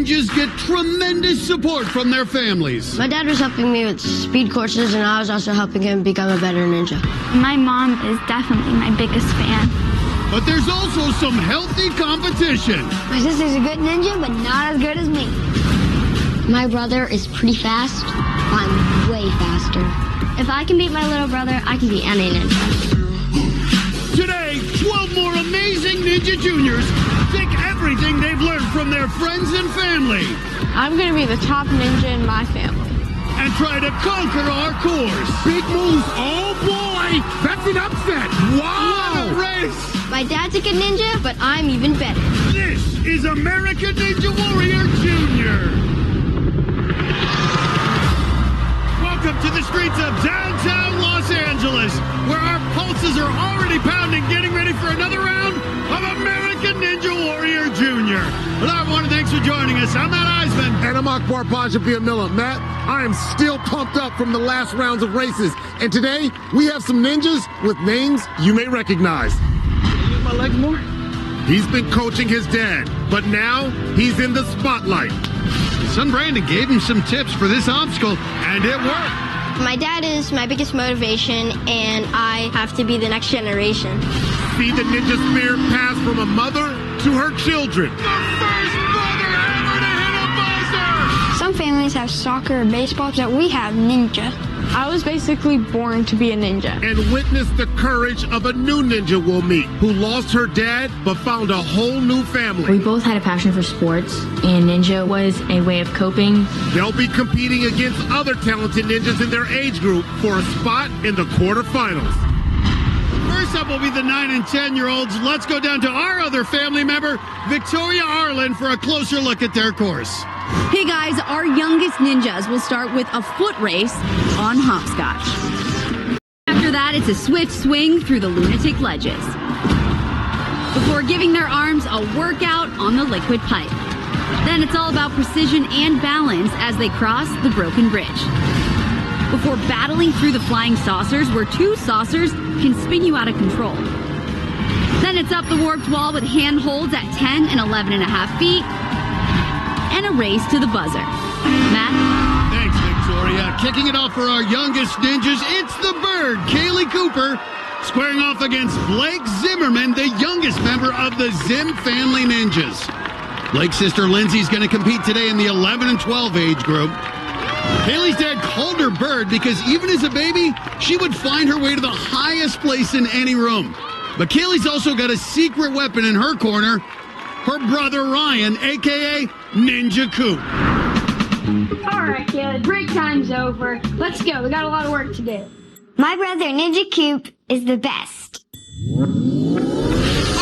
ninjas get tremendous support from their families. My dad was helping me with speed courses, and I was also helping him become a better ninja. My mom is definitely my biggest fan. But there's also some healthy competition. My sister's a good ninja, but not as good as me. My brother is pretty fast. I'm way faster. If I can beat my little brother, I can beat any ninja. Today, 12 more amazing Ninja Juniors take everything they've learned from their friends and family. I'm going to be the top ninja in my family. And try to conquer our course. Big moves. Oh, boy. That's an upset. Wow. What a race. My dad's a good ninja, but I'm even better. This is American Ninja Warrior Jr. Welcome to the streets of downtown Los Angeles, where our pulses are already pounding, getting ready for another round of American Ninja Warrior Jr. Hello, everyone, and thanks for joining us. I'm Matt Eisman. And I'm Akbar Miller. Matt, I am still pumped up from the last rounds of races. And today, we have some ninjas with names you may recognize. Use my legs more? He's been coaching his dad, but now he's in the spotlight. His son Brandon gave him some tips for this obstacle, and it worked. My dad is my biggest motivation, and I have to be the next generation. See the ninja spirit pass from a mother to her children. The first brother ever to hit a buzzer! Some families have soccer or baseball, but we have ninja. I was basically born to be a ninja. And witness the courage of a new ninja we'll meet, who lost her dad but found a whole new family. We both had a passion for sports, and ninja was a way of coping. They'll be competing against other talented ninjas in their age group for a spot in the quarterfinals. First up will be the 9 and 10-year-olds. Let's go down to our other family member, Victoria Arlen, for a closer look at their course. Hey guys, our youngest ninjas will start with a foot race on hopscotch. After that, it's a swift swing through the lunatic ledges, before giving their arms a workout on the liquid pipe. Then it's all about precision and balance as they cross the broken bridge, before battling through the flying saucers, where 2 saucers can spin you out of control. Then it's up the warped wall with hand holds at 10 and 11.5 feet, and a race to the buzzer. Matt? Thanks, Victoria. Kicking it off for our youngest ninjas, it's the Bird, Kaylee Cooper, squaring off against Blake Zimmerman, the youngest member of the Zim family ninjas. Blake's sister Lindsay's going to compete today in the 11 and 12 age group. Kaylee's dad called her Bird because even as a baby, she would find her way to the highest place in any room. But Kaylee's also got a secret weapon in her corner, her brother Ryan, a.k.a. Ninja Coop. All right, kid, break time's over. Let's go. We got a lot of work to do. My brother, Ninja Coop, is the best. All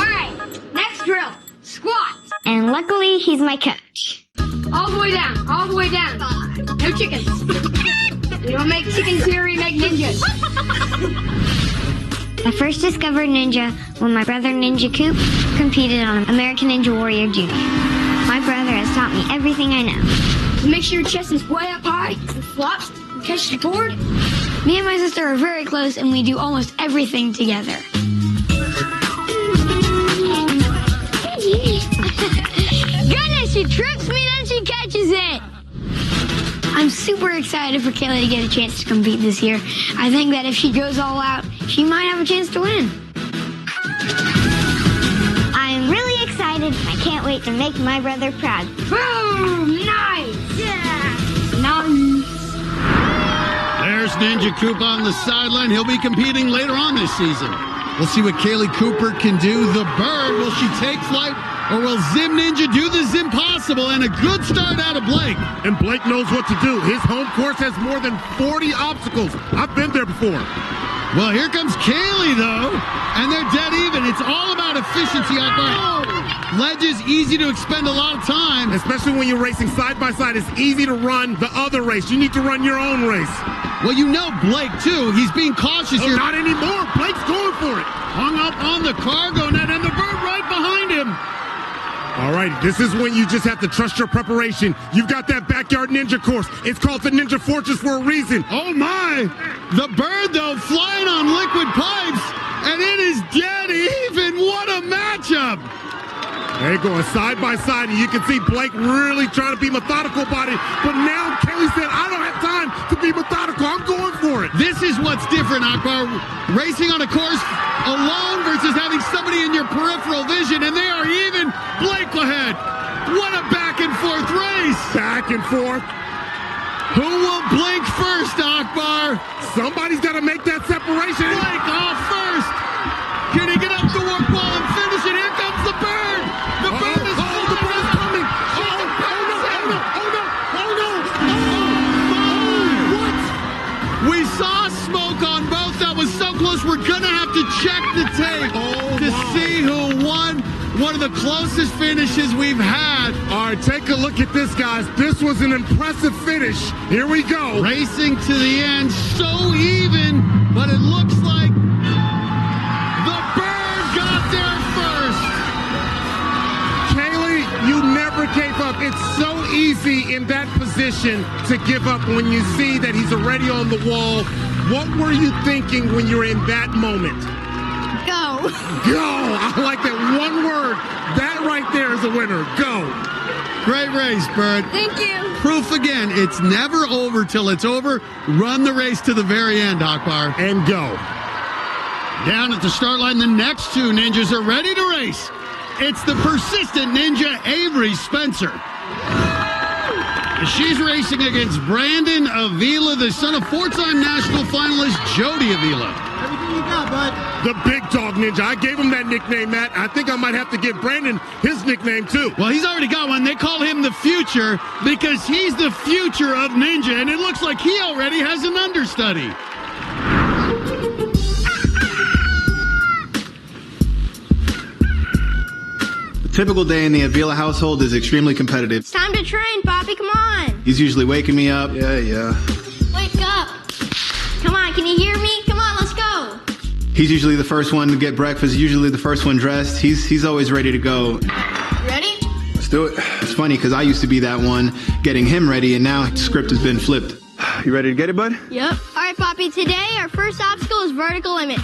right, next drill, squats. And luckily, he's my coach. All the way down, all the way down. No chickens. We don't make chickens here, we make ninjas. I first discovered ninja when my brother Ninja Coop competed on American Ninja Warrior Jr. My brother has taught me everything I know. So make sure your chest is way up high, and flops, and catch the board. Me and my sister are very close, and we do almost everything together. Goodness, she trips me, then she catches it. I'm super excited for Kaylee to get a chance to compete this year. I think that if she goes all out, she might have a chance to win. I'm really excited. I can't wait to make my brother proud. Boom! Nice! Yeah! Nice! There's Ninja Coop on the sideline. He'll be competing later on this season. We'll see what Kaylee Cooper can do. The Bird, will she take flight? Or will Zim Ninja do the Zimpossible? And a good start out of Blake. And Blake knows what to do. His home course has more than 40 obstacles. I've been there before. Well, here comes Kaylee, though. And they're dead even. It's all about efficiency out there. Ledges, easy to expend a lot of time. Especially when you're racing side by side. It's easy to run the other race. You need to run your own race. Well, you know Blake, too. He's being cautious here. Not anymore. Blake's going for it. Hung up on the cargo net, and the Bird right behind him. All right, this is when you just have to trust your preparation. You've got that backyard ninja course. It's called the Ninja Fortress for a reason. Oh, my. The Bird, though, flying on liquid pipes, and it is dead even. What a matchup. They're going side by side, and you can see Blake really trying to be methodical about it. But now Kaylee said, I don't have time to be methodical. I'm going for it. This is what's different, Akbar. Racing on a course alone versus having somebody in your peripheral vision, and they are even. Blake ahead. What a back and forth race. Back and forth. Who will blink first, Akbar? Somebody's got to make that separation. Blake off first. Can he get up the warp wall and finish it? Here comes the bird. The bird is the bird's coming. What? We saw smoke on both. That was so close. We're going to have to check the tape to see who won. One of the closest finishes we've had. All right, take a look at this, guys. This was an impressive finish. Here we go. Racing to the end, so even, but it looks like the bird got there first. Kaylee, you never gave up. It's so easy in that position to give up when you see that he's already on the wall. What were you thinking when you're in that moment? Go. Go! I like that one word. That right there is a winner. Go. Great race, Bird. Thank you. Proof again, it's never over till it's over. Run the race to the very end, Akbar. And go. Down at the start line, the next two ninjas are ready to race. It's the persistent ninja, Avery Spencer. She's racing against Brandon Avila, the son of four-time national finalist Jody Avila. Everything you got, bud. The big dog ninja. I gave him that nickname, Matt. I think I might have to give Brandon his nickname, too. Well, he's already got one. They call him the future because he's the future of ninja, and it looks like he already has an understudy. Typical day in the Avila household is extremely competitive. It's time to train, Poppy. Come on. He's usually waking me up. Yeah. Wake up. Come on, can you hear me? Come on, let's go. He's usually the first one to get breakfast, usually the first one dressed. He's always ready to go. Ready? Let's do it. It's funny because I used to be that one getting him ready, and now the script has been flipped. You ready to get it, bud? Yep. All right, Poppy, today our first obstacle is vertical limit.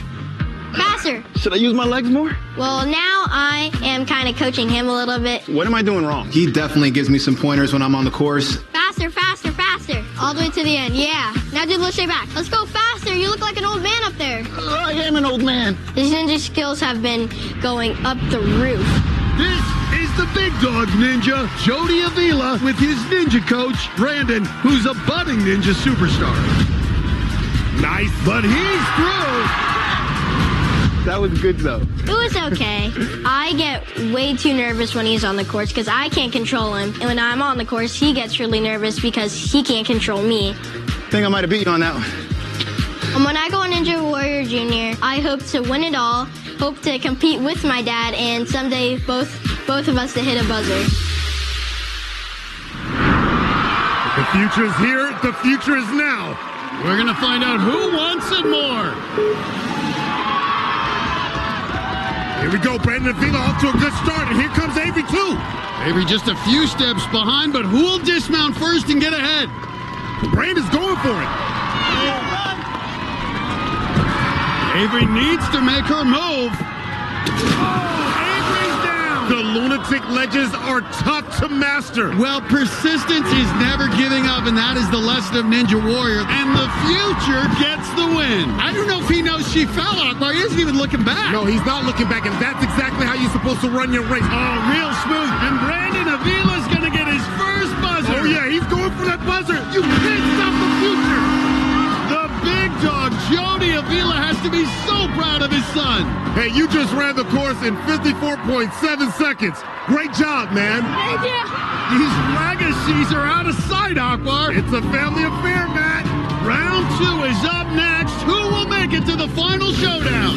Faster. Should I use my legs more? Well, now I am kind of coaching him a little bit. What am I doing wrong? He definitely gives me some pointers when I'm on the course. Faster, faster, faster. All the way to the end. Yeah. Now do the little straight back. Let's go faster. You look like an old man up there. I am an old man. His ninja skills have been going up the roof. This is the big dog ninja, Jody Avila, with his ninja coach, Brandon, who's a budding ninja superstar. Nice. But he's through. That was good, though. It was okay. I get way too nervous when he's on the course because I can't control him. And when I'm on the course, he gets really nervous because he can't control me. I think I might have beat you on that one. And when I go on Ninja Warrior Junior, I hope to win it all, hope to compete with my dad, and someday both of us to hit a buzzer. The future is here. The future is now. We're going to find out who wants it more. Here we go, Brandon Avila off to a good start, and here comes Avery, too. Avery just a few steps behind, but who'll dismount first and get ahead? Brandon's going for it. Avery needs to make her move. Avery's down. The lunatic ledges are tough to master. Well, persistence is never giving up, and that is the lesson of Ninja Warrior. And the future gets the win. I don't know if he knows she fell, Akbar. He isn't even looking back. No, he's not looking back, and that's exactly how you're supposed to run your race. Oh, real smooth. And Brandon Avila's going to get his first buzzer. Oh, yeah, he's going for that buzzer. You can't stop the future. The big dog, Jody Avila, has to be so proud of his son. Hey, you just ran the course in 54.7 seconds. Great job, man. Thank you. These legacies are out of sight, Akbar. It's a family affair, Matt. Round 2 is up next. Who will make it to the final showdown?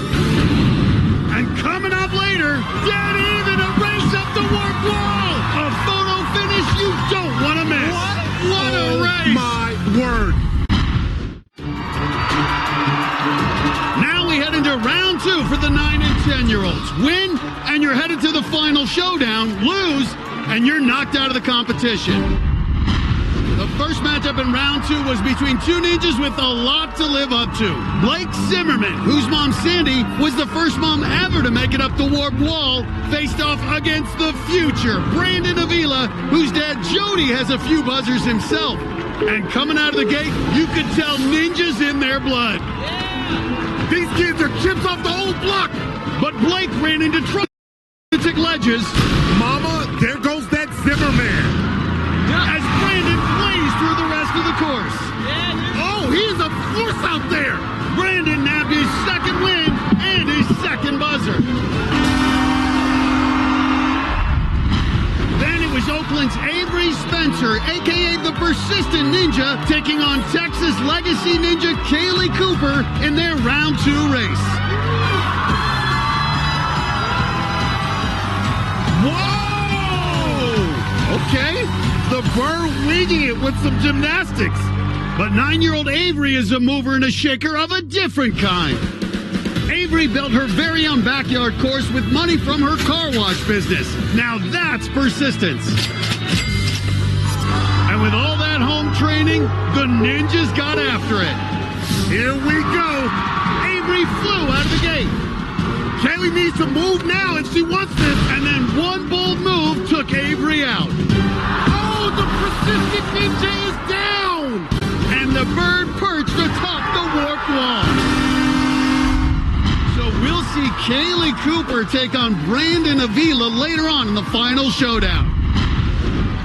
And coming up later, dead even, a race up the warp wall. A photo finish you don't want to miss. What a race. My word. Now we head into round 2 for the 9 and 10-year-olds. Win, and you're headed to the final showdown. Lose, and you're knocked out of the competition. The first matchup in round 2 was between two ninjas with a lot to live up to. Blake Zimmerman, whose mom Sandy was the first mom ever to make it up the warped wall, faced off against the future Brandon Avila, whose dad Jody has a few buzzers himself. And coming out of the gate, you could tell ninjas in their blood. Yeah. These kids are chips off the old block. But Blake ran into trouble. Ledges. Mama, there goes that Zimmerman. As Brandon plays through the rest of the course. Oh, he's a force out there. Brandon nabbed his second win and his second buzzer. Then it was Oakland's Avery Spencer, a.k.a. the Persistent Ninja, taking on Texas Legacy Ninja Kaylee Cooper in their round 2 race. Whoa! Okay, the bird winging it with some gymnastics. But 9-year-old Avery is a mover and a shaker of a different kind. Avery built her very own backyard course with money from her car wash business. Now that's persistence. And with all that home training, the ninjas got after it. Here we go. Avery flew out of the gate. Kaylee needs to move now if she wants this. And then one bold move took Avery out. Oh, the Persistent Ninja is down! And the bird perched atop the warped wall. So we'll see Kaylee Cooper take on Brandon Avila later on in the final showdown.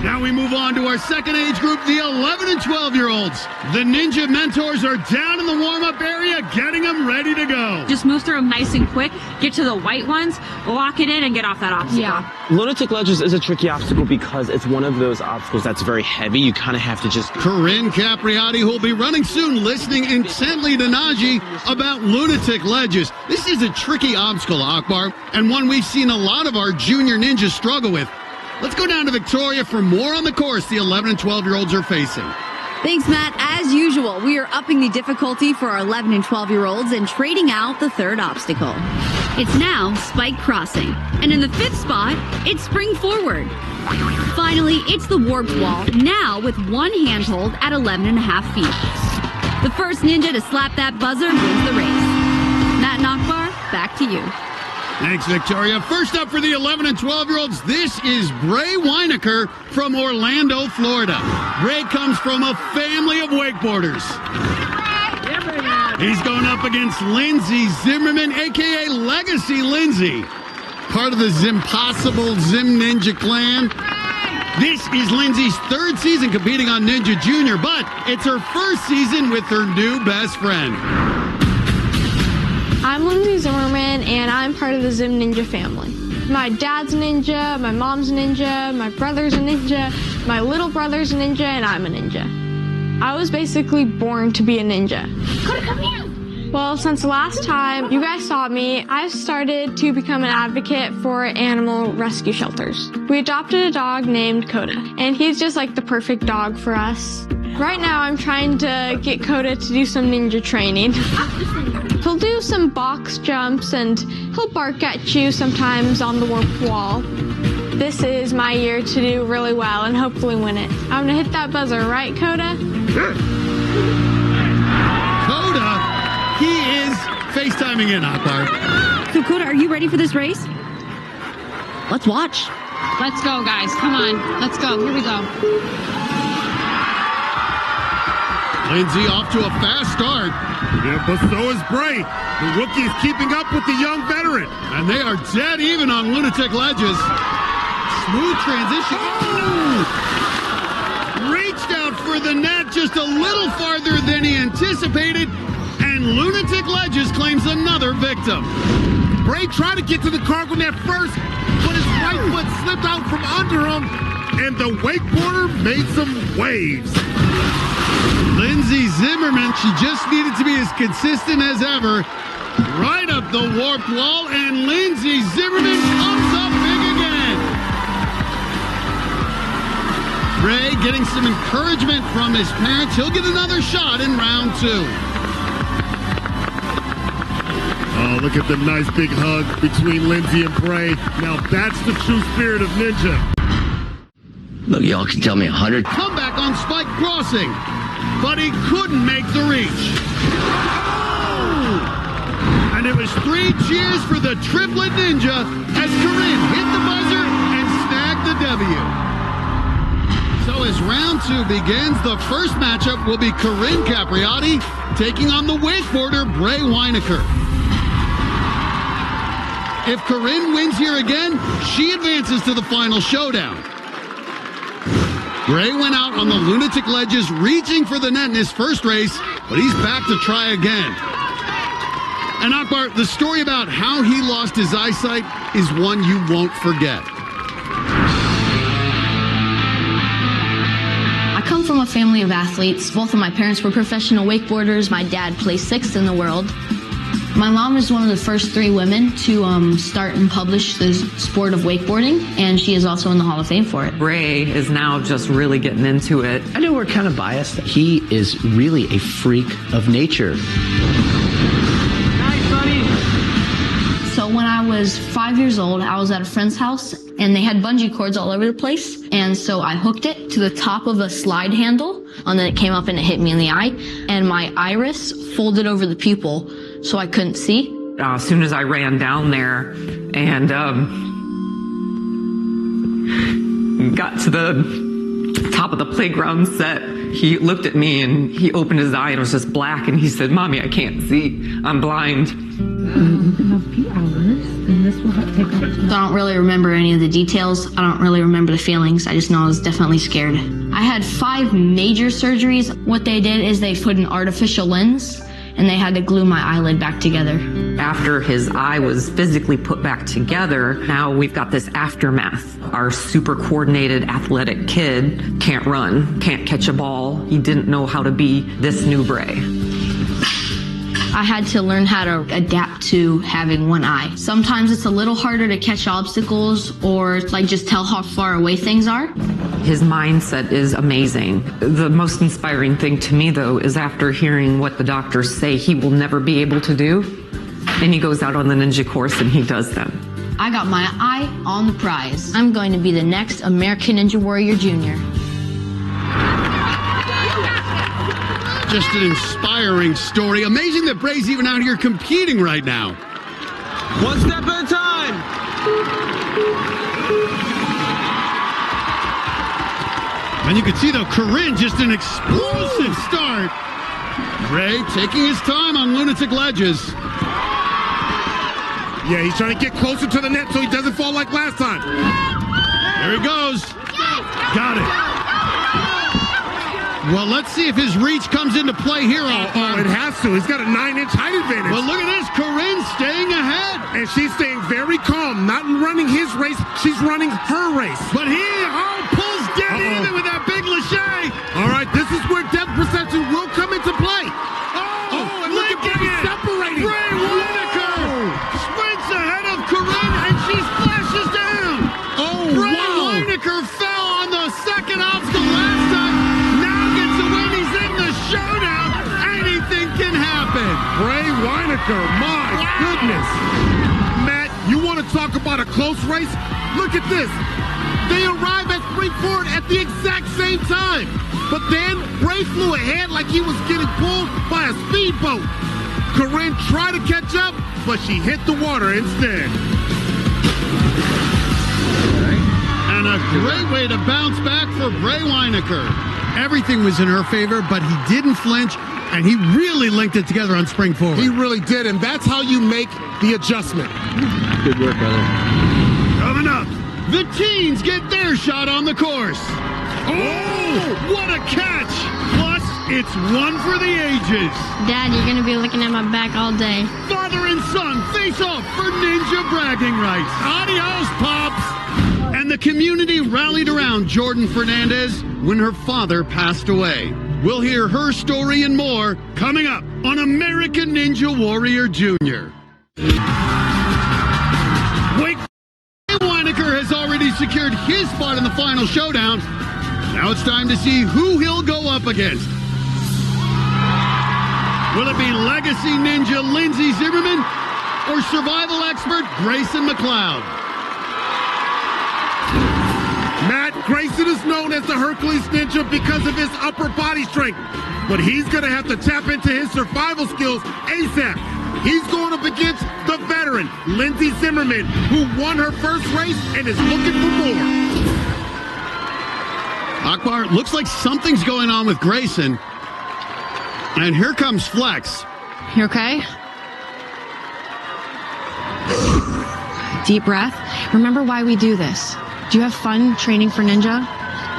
Now we move on to our second age group, the 11 and 12-year-olds. The ninja mentors are down in the warm-up area, getting them ready to go. Just move through them nice and quick, get to the white ones, lock it in, and get off that obstacle. Yeah. Lunatic Ledges is a tricky obstacle because it's one of those obstacles that's very heavy. You kind of have to just... Corinne Capriati, who will be running soon, listening intently to Najee about Lunatic Ledges. This is a tricky obstacle, Akbar, and one we've seen a lot of our junior ninjas struggle with. Let's go down to Victoria for more on the course the 11 and 12-year-olds are facing. Thanks, Matt. As usual, we are upping the difficulty for our 11 and 12-year-olds and trading out the third obstacle. It's now Spike Crossing. And in the 5th spot, it's Spring Forward. Finally, it's the Warped Wall, now with one handhold at 11.5 feet. The first ninja to slap that buzzer wins the race. Matt and Akbar, back to you. Thanks, Victoria. First up for the 11 and 12-year-olds, this is Bray Weinecker from Orlando, Florida. Bray comes from a family of wakeboarders. He's going up against Lindsay Zimmerman, a.k.a. Legacy Lindsay, part of the Zimpossible Zim Ninja clan. This is Lindsay's 3rd season competing on Ninja Junior, but it's her 1st season with her new best friend. I'm Lindsay Zimmerman, and I'm part of the Zim Ninja family. My dad's a ninja, my mom's a ninja, my brother's a ninja, my little brother's a ninja, and I'm a ninja. I was basically born to be a ninja. Come here. Well, since the last time you guys saw me, I've started to become an advocate for animal rescue shelters. We adopted a dog named Coda, and he's just like the perfect dog for us. Right now, I'm trying to get Coda to do some ninja training. He'll do some box jumps and he'll bark at you sometimes on the warped wall. This is my year to do really well and hopefully win it. I'm gonna hit that buzzer, right, Coda? Coda, he is FaceTiming in, Akbar. So, Coda, are you ready for this race? Let's watch. Let's go, guys. Come on. Let's go. Here we go. Lindsay off to a fast start. Yeah, but so is Bray. The rookie is keeping up with the young veteran. And they are dead even on Lunatic Ledges. Smooth transition. Oh! Reached out for the net just a little farther than he anticipated. And Lunatic Ledges claims another victim. Bray tried to get to the cargo net first, but his right foot slipped out from under him, and the wakeboarder made some waves. Lindsay Zimmerman, she just needed to be as consistent as ever. Right up the warped wall, and Lindsay Zimmerman comes up big again. Ray getting some encouragement from his parents. He'll get another shot in round 2. Oh, look at the nice big hug between Lindsay and Bray. Now that's the true spirit of ninja. Look, y'all can tell me 100. Comeback on spike crossing, but he couldn't make the reach. And it was 3 cheers for the triplet ninja as Corinne hit the buzzer and snagged the W. So as round 2 begins, the first matchup will be Corinne Capriotti taking on the wakeboarder Bray Weinecker. If Corinne wins here again, she advances to the final showdown. Bray went out on the lunatic ledges reaching for the net in his first race, but he's back to try again. And Akbar, the story about how he lost his eyesight is one you won't forget. I come from a family of athletes. Both of my parents were professional wakeboarders. My dad placed 6th in the world. My mom is one of the first 3 women to start and publish the sport of wakeboarding, and she is also in the Hall of Fame for it. Ray is now just really getting into it. I know we're kind of biased. He is really a freak of nature. Nice, buddy. So when I was 5 years old, I was at a friend's house, and they had bungee cords all over the place, and so I hooked it to the top of a slide handle, and then it came up and it hit me in the eye, and my iris folded over the pupil, so I couldn't see. As soon as I ran down there and got to the top of the playground set, he looked at me and he opened his eye and it was just black, and he said, "Mommy, I can't see. I'm blind." You can have a few hours, and this will take up. I don't really remember any of the details. I don't really remember the feelings. I just know I was definitely scared. I had 5 major surgeries. What they did is they put an artificial lens, and they had to glue my eyelid back together. After his eye was physically put back together, now we've got this aftermath. Our super coordinated athletic kid can't run, can't catch a ball. He didn't know how to be this new Bray. I had to learn how to adapt to having one eye. Sometimes it's a little harder to catch obstacles or like just tell how far away things are. His mindset is amazing. The most inspiring thing to me, though, is after hearing what the doctors say he will never be able to do, and he goes out on the ninja course and he does them. I got my eye on the prize. I'm going to be the next American Ninja Warrior Jr. Just an inspiring story. Amazing that Bray's even out here competing right now. One step at a time. And you can see, though, Corinne, just an explosive start. Bray taking his time on lunatic ledges. Yeah, he's trying to get closer to the net so he doesn't fall like last time. There he goes. Got it. Well, let's see if his reach comes into play here. It has to. He's got a 9-inch height advantage. Well, look at this. Corinne staying ahead. And she's staying very calm. Not running his race. She's running her race. But he pulls dead even with that big lachey. All right, this is where depth perception will come into play. Oh, and look at Bray separating. Bray Weinecker sprints ahead of Corinne, and she splashes down. Oh, Bray wow. Weinecker fell on the second obstacle last time. Now gets a win. He's in the showdown. Anything can happen. Bray Weinecker, my goodness. Matt, you want to talk about a close race? Look at this. They arrive at Springport at the exact same time. But then Bray flew ahead like he was getting pulled by a speedboat. Corinne tried to catch up, but she hit the water instead. And a great way to bounce back for Bray Weinecker. Everything was in her favor, but he didn't flinch, and he really linked it together on spring forward. He really did, and that's how you make the adjustment. Good work, brother. Coming up, the teens get their shot on the course. Oh, what a catch! Plus, it's one for the ages. Dad, you're going to be looking at my back all day. Father and son face off for ninja bragging rights. Adios, Pops! And the community rallied around Jordan Fernandez when her father passed away. We'll hear her story and more coming up on American Ninja Warrior Jr. Weinecker has already secured his spot in the final showdown. Now it's time to see who he'll go up against. Will it be legacy ninja Lindsay Zimmerman or survival expert Grayson McLeod? Matt, Grayson is known as the Hercules Ninja because of his upper body strength, but he's going to have to tap into his survival skills ASAP. He's going up against the veteran, Lindsay Zimmerman, who won her first race and is looking for more. Akbar, looks like something's going on with Grayson. And here comes Flex. You okay? Deep breath. Remember why we do this. Do you have fun training for Ninja?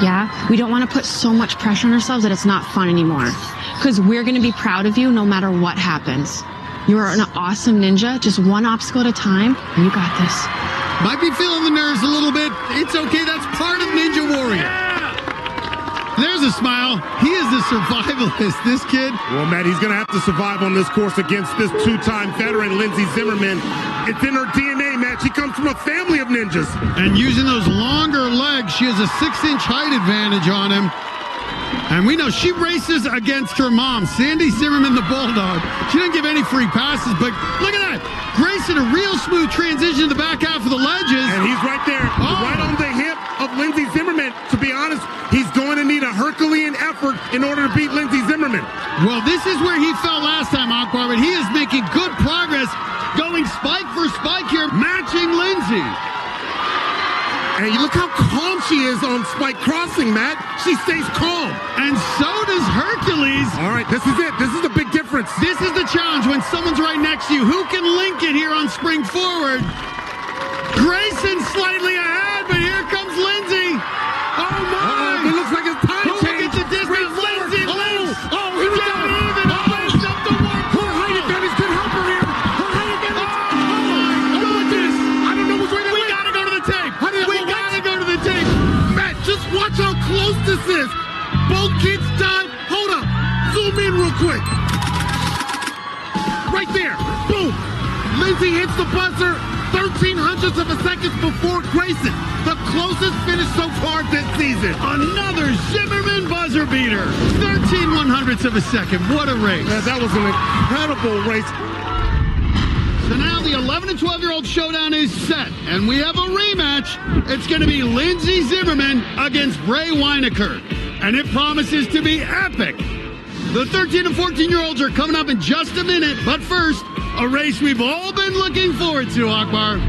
Yeah? We don't want to put so much pressure on ourselves that it's not fun anymore. Because we're going to be proud of you no matter what happens. You're an awesome ninja, just one obstacle at a time, and you got this. Might be feeling the nerves a little bit. It's okay, that's part of Ninja Warrior. There's a smile. He is the survivalist, this kid. Well, Matt, he's going to have to survive on this course against this two-time veteran, Lindsay Zimmerman. It's in her DNA, Matt. She comes from a family of ninjas. And using those longer legs, she has a 6-inch height advantage on him. And we know she races against her mom, Sandy Zimmerman, the Bulldog. She didn't give any free passes, but look at that. Grayson, a real smooth transition to the back half of the ledges. And he's right there, right on the hip of Lindsay Zimmerman. To be honest, he's going to need a Herculean effort in order to beat Lindsay Zimmerman. Well, this is where he fell last time, Akbar, but he is making good progress, going spike for spike here, matching Lindsay. And you look how calm she is on spike crossing, Matt. She stays calm. And so does Hercules. All right, this is it. This is the big difference. This is the challenge when someone's right next to you. Who can link it here on spring forward? Grayson slightly ahead, but here comes Lindsay. Oh, my. It looks like it's time change. Look at the distance. Lindsay links. Oh, here we go. Even links up the warp. Her height advantage could help her here. Her height advantage. Oh, my goodness. I don't know which way to We got to go to the tape. Just watch how close this is. Both kids dive. Hold up. Zoom in real quick. Right there. Boom. Lindsay hits the buzzer 13/100ths of a second before Grayson. The closest finish so far this season. Another Zimmerman buzzer beater. 13/100ths of a second. What a race. Yeah, that was an incredible race. So now the 11 and 12-year-old showdown is set, and we have a rematch. It's going to be Lindsay Zimmerman against Bray Weinecker, and it promises to be epic. The 13 and 14-year-olds are coming up in just a minute, but first, a race we've all been looking forward to, Akbar.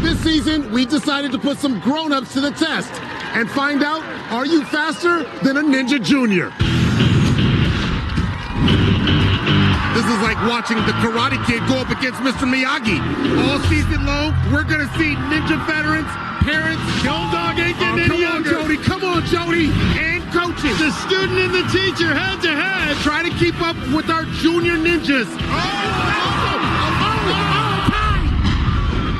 This season, we decided to put some grown-ups to the test and find out, are you faster than a Ninja Junior? This is like watching the Karate Kid go up against Mr. Miyagi. All season long, we're going to see ninja veterans, parents, Young Dog ain't getting any younger. Jody, come on, Jody, and coaches. The student and the teacher head to head. Try to keep up with our junior ninjas.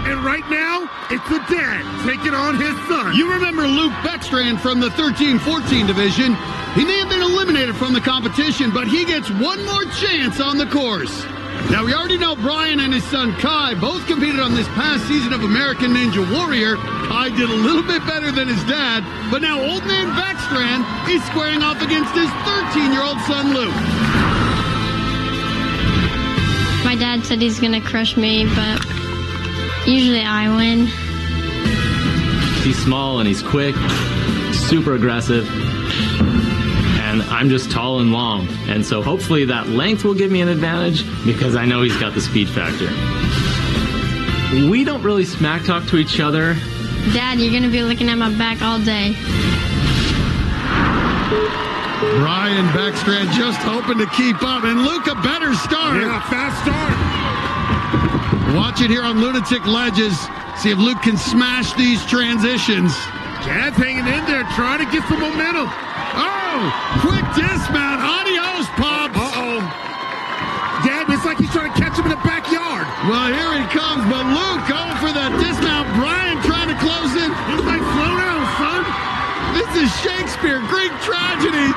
And right now, it's the dad taking on his son. You remember Luke Beckstrand from the 13-14 division. He may have been eliminated from the competition, but he gets one more chance on the course. Now, we already know Brian and his son Kai both competed on this past season of American Ninja Warrior. Kai did a little bit better than his dad, but now old man Beckstrand is squaring off against his 13-year-old son Luke. My dad said he's gonna crush me, but usually I win. He's small and he's quick, super aggressive. And I'm just tall and long. And so hopefully that length will give me an advantage because I know he's got the speed factor. We don't really smack talk to each other. Dad, you're gonna be looking at my back all day. Brian Beckstrand just hoping to keep up, and Luke a better start. Yeah, fast start. Watch it here on Lunatic Ledges. See if Luke can smash these transitions. Dad's hanging in there, trying to get some momentum. Oh, quick dismount. Adios, Pops. Uh-oh. Dad, it's like he's trying to catch him in the backyard. Well, here he comes, but Luke going for that dismount. Brian trying to close in. He's like, slow down, son. This is Shakespeare, Greek tragedy.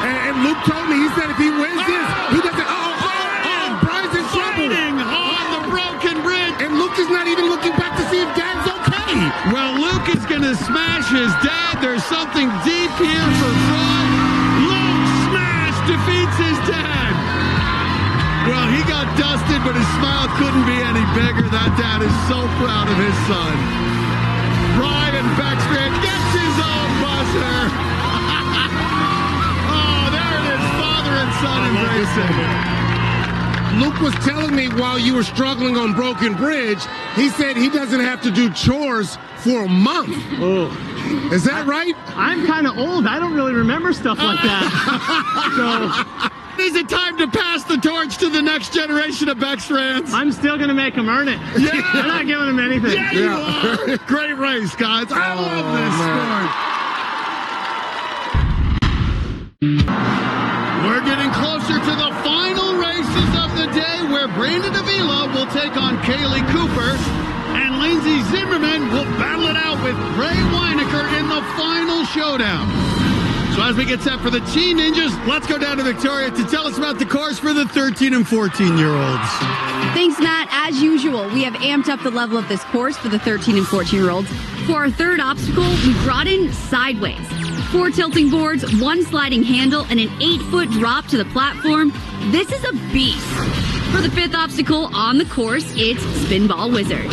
And Luke told me, he said if he wins this, he doesn't, Brian's in trouble. On the broken bridge. And Luke is not even looking back to see if Dad's okay. Well, Luke is going to smash his dad. There's something deep here for fraud. Luke smash defeats his dad. Well, he got dusted, but his smile couldn't be any bigger. That dad is so proud of his son. Brian Beckstrand gets his Luke was telling me while you were struggling on Broken Bridge, he said he doesn't have to do chores for a month. Oh. Is that right? I'm kind of old. I don't really remember stuff like that. So Is it time to pass the torch to the next generation of Bex fans? I'm still going to make them earn it. Yeah. They're not giving them anything. Yeah, you are. Great race, guys. I love this sport. We're getting closer to the final races of the day, where Brandon Avila will take on Kaylee Cooper, and Lindsay Zimmerman will battle it out with Ray Weinecker in the final showdown. So as we get set for the Teen Ninjas, let's go down to Victoria to tell us about the course for the 13 and 14-year-olds. Thanks, Matt. As usual, we have amped up the level of this course for the 13 and 14-year-olds. For our third obstacle, we brought in sideways. 4 tilting boards, 1 sliding handle, and an 8-foot drop to the platform. This is a beast. For the 5th obstacle on the course, it's Spinball Wizard.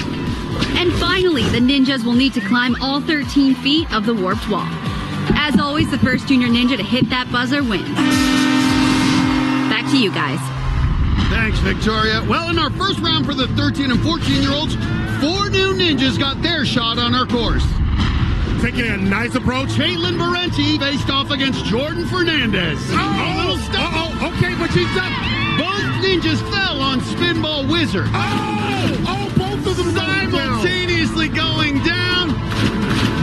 And finally, the ninjas will need to climb all 13 feet of the warped wall. As always, the first junior ninja to hit that buzzer wins. Back to you guys. Thanks, Victoria. Well, in our first round for the 13 and 14-year-olds, 4 new ninjas got their shot on our course. Taking a nice approach. Caitlin Barenti faced off against Jordan Fernandez. A little step. Okay, but she's up. Both ninjas fell on Spinball Wizard. Both of them simultaneously going down.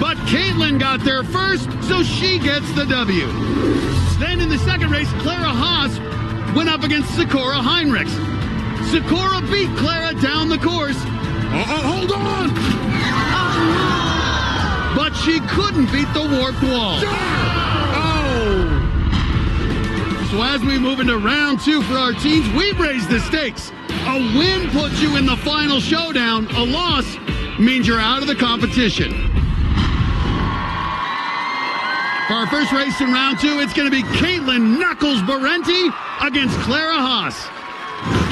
But Caitlin got there first, so she gets the W. Then in the second race, Clara Haas went up against Sakura Heinrichs. Sakura beat Clara down the course. Hold on! But she couldn't beat the warped wall. So as we move into round 2 for our teams, we've raised the stakes. A win puts you in the final showdown. A loss means you're out of the competition. For our first race in round 2, it's going to be Caitlin Knuckles Barenti against Clara Haas.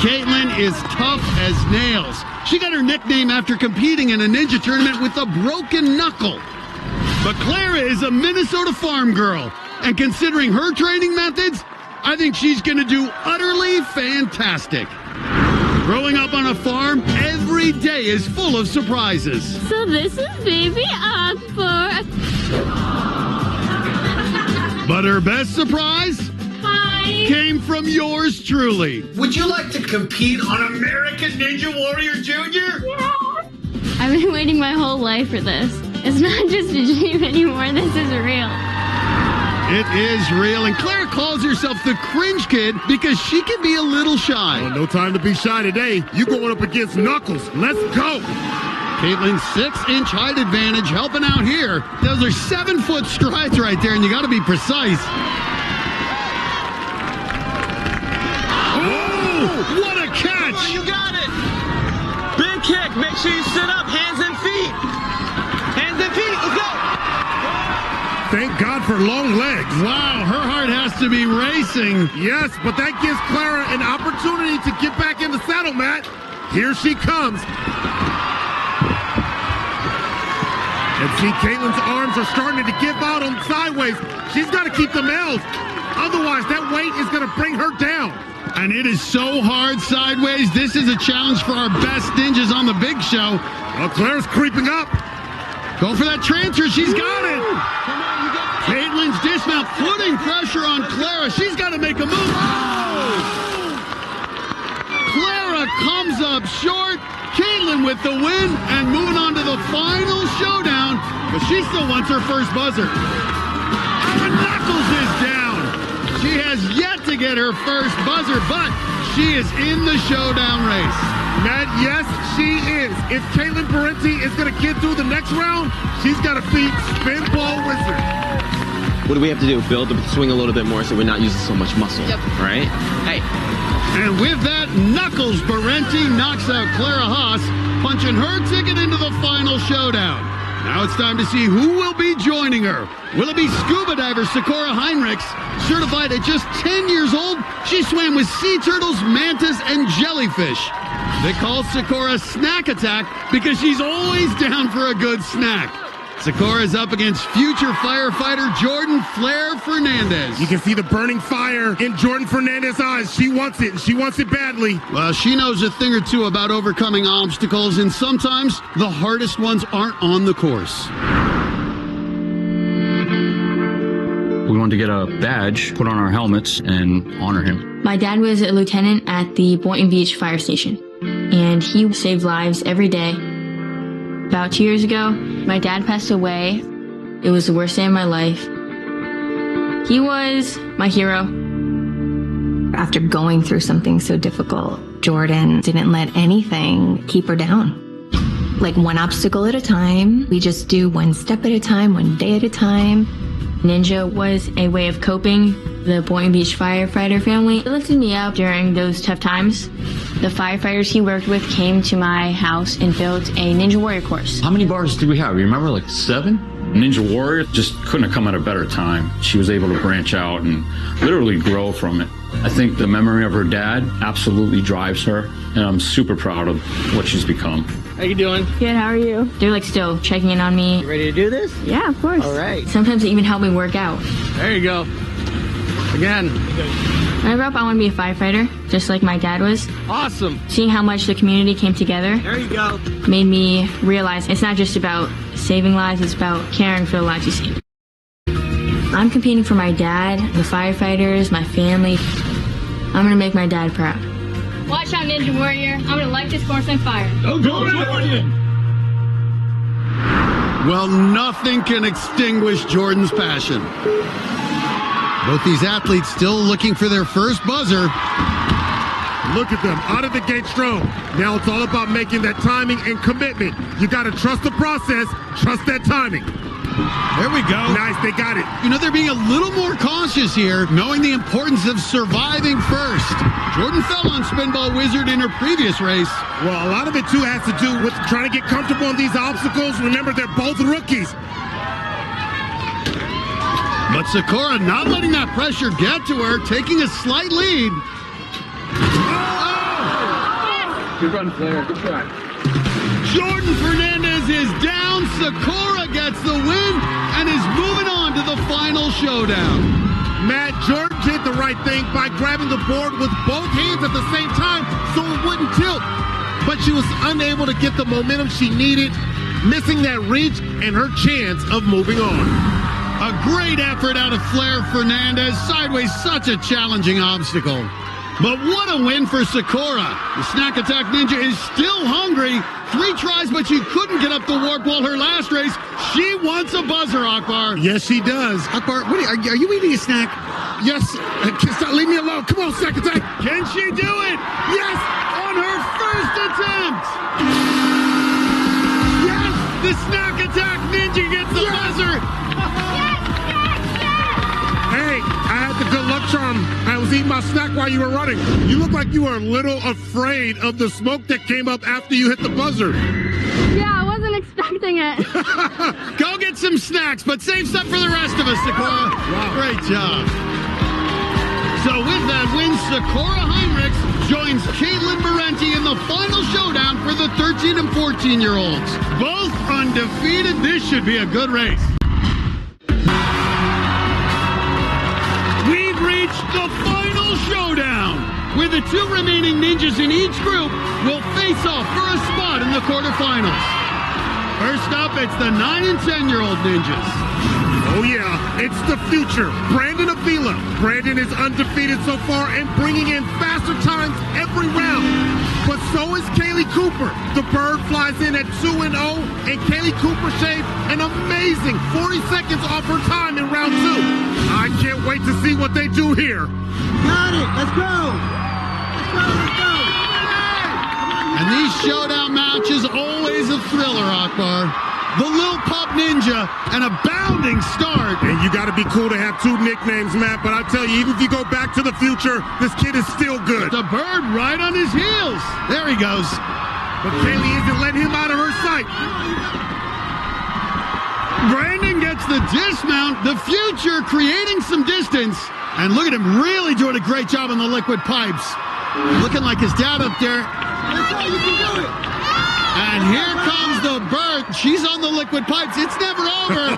Caitlin is tough as nails. She got her nickname after competing in a ninja tournament with a broken knuckle. But Clara is a Minnesota farm girl, and considering her training methods, I think she's going to do utterly fantastic. Growing up on a farm, every day is full of surprises. So this is baby Akbar. But her best surprise came from yours truly. Would you like to compete on American Ninja Warrior Jr.? Yeah. I've been waiting my whole life for this. It's not just a dream anymore. This is real. It is real, and Clara calls herself the cringe kid because she can be a little shy. Oh, no time to be shy today. You going up against Knuckles. Let's go. Caitlin's 6-inch height advantage helping out here. Those are 7-foot strides right there, and you got to be precise. Oh, what a catch! Oh, you got it! Big kick. Make sure you sit up. Hands and feet. Hands and feet. Let's go. Thank God for long legs. Wow, her heart has to be racing. Yes, but that gives Clara an opportunity to get back in the saddle, Matt. Here she comes. And see, Caitlin's arms are starting to give out on sideways. She's got to keep them L's. Otherwise, that weight is going to bring her down. And it is so hard sideways. This is a challenge for our best ninjas on the big show. Oh, Clara's creeping up. Go for that transfer. She's got it. Caitlin's dismount, putting pressure on Clara. She's got to make a move. Clara comes up short. Caitlin with the win and moving on to the final showdown. But she still wants her first buzzer. And Knuckles is down. She has yet to get her first buzzer, but she is in the showdown race. Matt, yes, she is. If Caitlin Barenti is going to get through the next round, she's got to beat Spinball Wizard. What do we have to do? Build the swing a little bit more so we're not using so much muscle. Yep. Right? Hey. And with that, Knuckles Barenti knocks out Clara Haas, punching her ticket into the final showdown. Now it's time to see who will be joining her. Will it be scuba diver Sakura Heinrichs? Certified at just 10 years old, she swam with sea turtles, mantas, and jellyfish. They call Sakura Snack Attack because she's always down for a good snack. Socora's up against future firefighter Jordan Flair Fernandez. You can see the burning fire in Jordan Fernandez's eyes. She wants it, and she wants it badly. Well, she knows a thing or two about overcoming obstacles, and sometimes the hardest ones aren't on the course. We wanted to get a badge, put on our helmets, and honor him. My dad was a lieutenant at the Boynton Beach fire station, and he saved lives every day. About 2 years ago, my dad passed away. It was the worst day of my life. He was my hero. After going through something so difficult, Jordan didn't let anything keep her down. Like one obstacle at a time. We just do one step at a time, one day at a time. Ninja was a way of coping. The Boynton Beach firefighter family lifted me up during those tough times. The firefighters he worked with came to my house and built a Ninja Warrior course. How many bars did we have? You remember, like 7? Ninja Warrior just couldn't have come at a better time. She was able to branch out and literally grow from it. I think the memory of her dad absolutely drives her, and I'm super proud of what she's become. How you doing? Good, how are you? They're like still checking in on me. You ready to do this? Yeah, of course. All right. Sometimes they even help me work out. There you go. Again. When I grew up, I want to be a firefighter, just like my dad was. Awesome. Seeing how much the community came together There you go. made me realize it's not just about saving lives, it's about caring for the lives you save. I'm competing for my dad, the firefighters, my family. I'm going to make my dad proud. Watch out, Ninja Warrior. I'm gonna light this course on fire. Go, Jordan! Well, nothing can extinguish Jordan's passion. Both these athletes still looking for their first buzzer. Look at them, out of the gate strong. Now it's all about making that timing and commitment. You got to trust the process, trust that timing. There we go. Nice, they got it. You know, they're being a little more cautious here, knowing the importance of surviving first. Jordan fell on Spinball Wizard in her previous race. Well, a lot of it, too, has to do with trying to get comfortable on these obstacles. Remember, they're both rookies. But Socorro not letting that pressure get to her, taking a slight lead. Good run, Flair. Good try. Jordan Fernandez is down. Socorro gets the win and is moving on to the final showdown. Matt, Jordan did the right thing by grabbing the board with both hands at the same time so it wouldn't tilt. But she was unable to get the momentum she needed, missing that reach and her chance of moving on. A great effort out of Flair Fernandez. Sideways, such a challenging obstacle. But what a win for Socorro. The Snack Attack Ninja is still hungry. 3 tries, but she couldn't get up the warp wall her last race. She wants a buzzer, Akbar. Yes, she does. Akbar, what are you eating a snack? Yes. Stop, leave me alone. Come on, Snack Attack. Can she do it? Yes. On her first attempt. Yes. The Snack Attack Ninja gets the buzzer. Hey, I had the good luck charm. I was eating my snack while you were running. You look like you were a little afraid of the smoke that came up after you hit the buzzer. Yeah, I wasn't expecting it. Go get some snacks, but save some for the rest of us, Socorro. Wow. Great job. So with that win, Socorro Heinrichs joins Caitlin Marenti in the final showdown for the 13 and 14-year-olds. Both undefeated. This should be a good race. We've reached the final showdown, where the 2 remaining ninjas in each group will face off for a spot in the quarterfinals. First up, it's the 9 and 10-year-old ninjas. Oh yeah, it's the future. Brandon Avila. Brandon is undefeated so far and bringing in faster times every round. But so is Kaylee Cooper. The bird flies in at 2-0, and Kaylee Cooper shaved an amazing 40 seconds off her time in round 2. I can't wait to see what they do here. Got it. Let's go. Let's go. And these showdown matches, always a thriller, Akbar. The Lil Pup Ninja, and a bounding start. And you got to be cool to have 2 nicknames, Matt. But I tell you, even if you go back to the future, this kid is still good. The bird right on his heels. There he goes. But Kaylee isn't letting him out of her sight. Brandon gets the dismount. The future creating some distance. And look at him really doing a great job on the liquid pipes. Looking like his dad up there. Let's go. You can do it. And here comes the bird. She's on the liquid pipes. It's never over.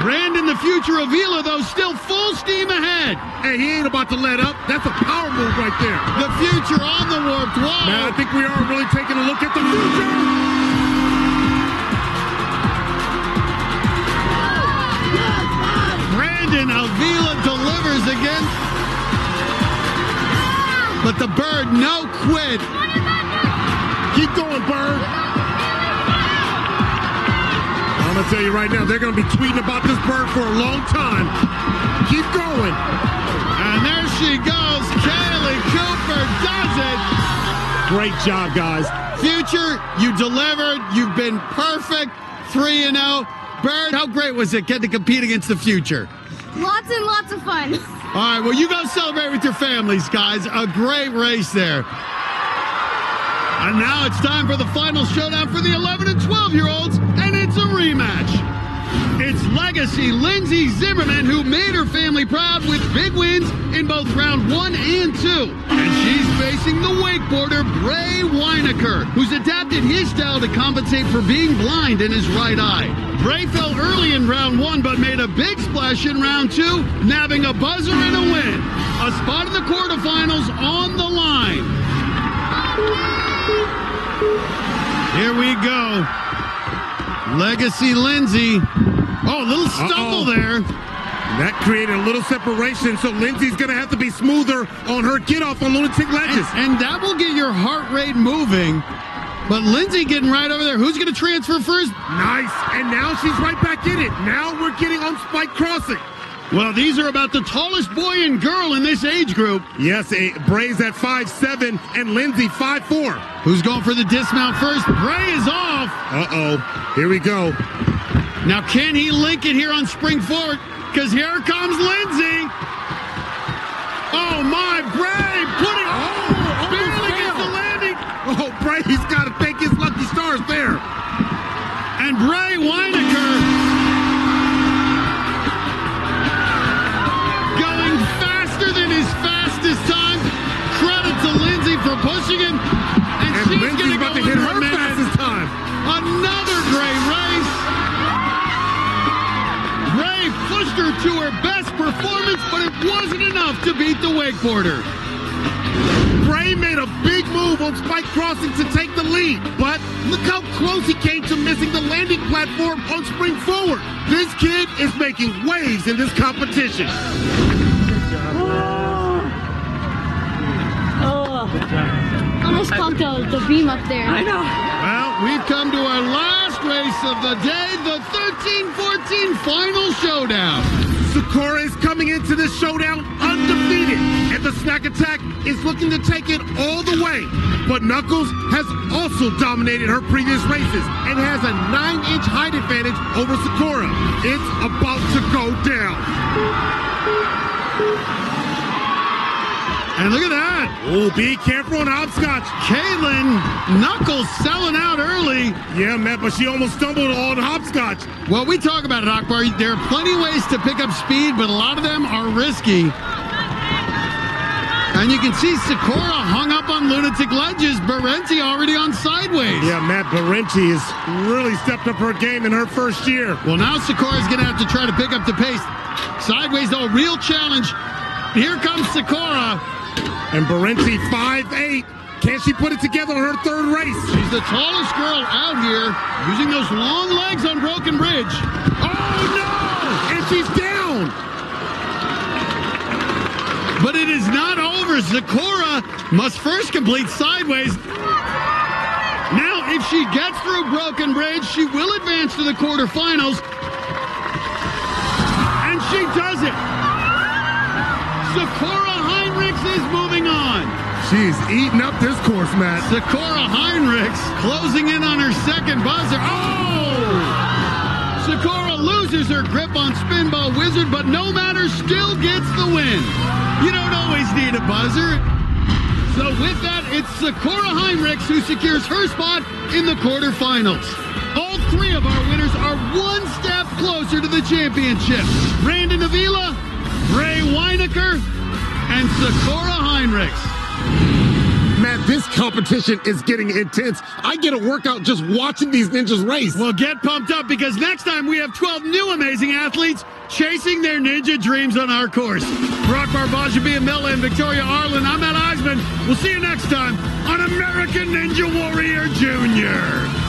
Brandon, the future of Vila, though, still full steam ahead. Hey, he ain't about to let up. That's a power move right there. The future on the warped wall. Man, I think we are really taking a look at the future. Brandon Avila delivers again. But the bird, no quit. Keep going, bird. I'm going to tell you right now, they're going to be tweeting about this bird for a long time. Keep going. And there she goes. Kaylee Cooper does it. Great job, guys. Future, you delivered. You've been perfect. 3-0. Bird, how great was it getting to compete against the future? Lots and lots of fun. All right, well, you go celebrate with your families, guys. A great race there. And now it's time for the final showdown for the 11 and 12-year-olds, and it's a rematch. It's legacy Lindsay Zimmerman, who made her family proud with big wins in both round 1 and 2. And she's facing the wakeboarder Bray Weinecker, who's adapted his style to compensate for being blind in his right eye. Bray fell early in round 1, but made a big splash in round 2, nabbing a buzzer and a win. A spot in the quarterfinals on the line. Here we go. Legacy Lindsay. Oh, a little stumble there. That created a little separation, so Lindsay's going to have to be smoother on her get-off on lunatic ledges. And that will get your heart rate moving. But Lindsay getting right over there. Who's going to transfer first? Nice. And now she's right back in it. Now we're getting on spike crossing. Well, these are about the tallest boy and girl in this age group. Yes, Bray's at 5'7", and Lindsay 5'4". Who's going for the dismount first? Bray is off. Uh-oh. Here we go. Now, can he link it here on spring forward? Because here comes Lindsay. Oh, my. Bray putting... barely gets the landing. Oh, Bray's got to thank his lucky stars there. And Bray Weinecker... than his fastest time. Credit to Lindsay for pushing him. And she's Lindsay's about to hit her fastest time. Another great race. Bray pushed her to her best performance, but it wasn't enough to beat the wakeboarder. Bray made a big move on spike crossing to take the lead, but look how close he came to missing the landing platform on spring forward. This kid is making waves in this competition. Almost caught the beam up there. I know. Well, we've come to our last race of the day, the 13-14 final showdown. Sakura is coming into this showdown undefeated, and the snack attack is looking to take it all the way. But Knuckles has also dominated her previous races and has a 9-inch height advantage over Sakura. It's about to go down. And look at that. Oh, be careful on hopscotch. Kaylin Knuckles selling out early. Yeah, man, but she almost stumbled on hopscotch. Well, we talk about it, Akbar. There are plenty of ways to pick up speed, but a lot of them are risky. And you can see Sakura hung up on lunatic ledges. Berenti already on sideways. Yeah, Matt, Berenti has really stepped up her game in her first year. Well, now Sakura's going to have to try to pick up the pace. Sideways, though, real challenge. Here comes Sakura. And Berenti 5'8". Can she put it together on her third race? She's the tallest girl out here, using those long legs on Broken Bridge. Oh, no! And she's down! But it is not over. Sakura must first complete sideways. Now, if she gets through Broken Bridge, she will advance to the quarterfinals. And she does it. Sakura Heinrichs is moving on. She's eating up this course, Matt. Sakura Heinrichs closing in on her second buzzer. Oh! Sakura loses her grip on Spinball Wizard, but no matter, still gets the win. You don't always need a buzzer. So with that, it's Sakura Heinrichs who secures her spot in the quarterfinals. All three of our winners are one step closer to the championship. Brandon Avila, Bray Weinecker, and Sakura Heinrichs. Matt, This competition is getting intense. I get a workout just watching these ninjas race. Well, get pumped up because next time we have 12 new amazing athletes chasing their ninja dreams on our course. Brock Barbaja, Bia Miller, and Victoria Arlen, I'm Matt Eisman. We'll see you next time on American Ninja Warrior Jr.